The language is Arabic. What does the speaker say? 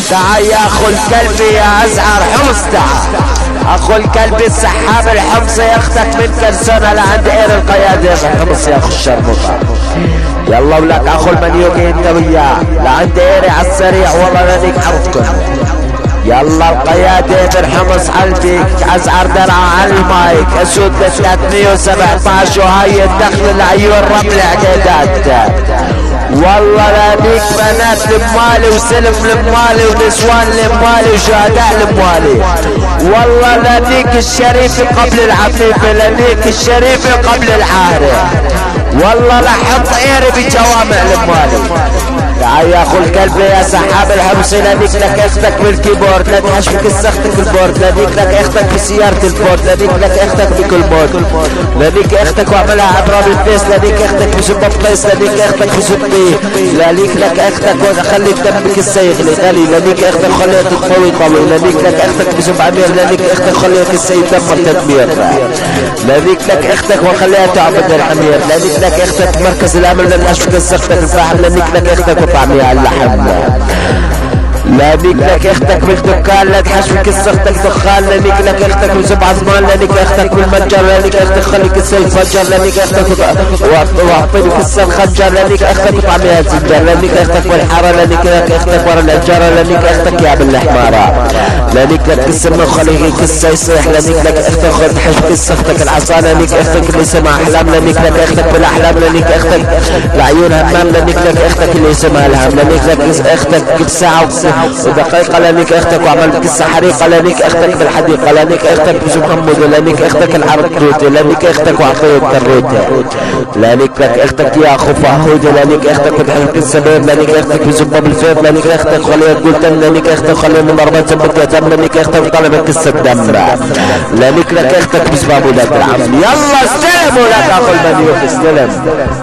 تعال يا اخو الكلب يا ازعر حمص، تعال اخو الكلب السحاب الحمص ياخدك من كرسانة لعند اير القيادة حمص يا اخو الشرموطة. يلا ولك اخو المنيوكي انت وياه لعند ايري عالسريع والله لانيك عرفتكم. يلا القيادة بالحمص قلبي ازعر درعة على المايك اسود 317 وهاي الدخل العيون رمل اعدادات. والله لانيك بنات لمالي وسلم لمالي ونسوان لمالي وشهداء لمالي. والله لانيك الشريف قبل العفيفة، لانيك الشريف قبل العارة. والله لحط ايري بجوامع لمالي. تعال يا اخو الكلب يا سحاب الحمصي لانيك لك اختك بالكيبورد، لا تحشفك السختك البورد، لانيك لك اختك بسيارة الفورد، لانيك لك اختك بكل بورد، لانيك اختك واعملها عبر الفيس، لانيك اختك بسبب قيس، لانيك اختك بسبي، لانيك لك اختك وخلي دمك السيغلي غلي، لانيك اختك خليت الطوي طوي، لانيك لك اختك بسبب عمير، لانيك اختك خليت السيد دمر تدمير، لانيك لك اختك وخليها تعبد الحمير، لانيك لك اختك مركز الامل للاشفق السختك الفاحم، لانيك لك اختك طعميها اللحم، لانيك لك اختك بالدكان لا تحشفك السختك دخان، لانيك لك اختك بسبع زمان، لانيك اختك بالمتجر، لانيك اختك خليك السيف فجر، لانيك اختك واعطيني في السن خنجر، لانيك اختك طعميها زنجر، لانيك اختك بالحارة، لانيك لك اختك ورا الحجارة، لانيك اختك يا بالحمارة، لانيك لك السم وخليك السي يصيح، لانيك لك اختك خذ تحشفك السختك العصا، لانيك اختك اللي سمع احلام، لانيك لك اختك بالاحلام، لانيك اختك العيون همام، لانيك لك اختك اللي سمع الهم، لانيك لك اختك بساعة ودقيقة، لانيك اختك وعملت قصة حريقة، لانيك اختك بالحديقة، لانيك اختك بزمحمد، لانيك اختك العرض توتي، لانيك اختك وعطيت كروتي، لانيك لك اختك يا اخو فهود، لانيك اختك بتحرق السبب، لانيك اختك بزبة بالفيض، لانيك اختك خليت قلتم، لانيك اختك خليت من ضربات سبت يتم، لانيك اختك طلبت قصة دم، لانك لك اختك بسباب ولاد العم. يلا استلموا لك اخو المنيوخ استلم.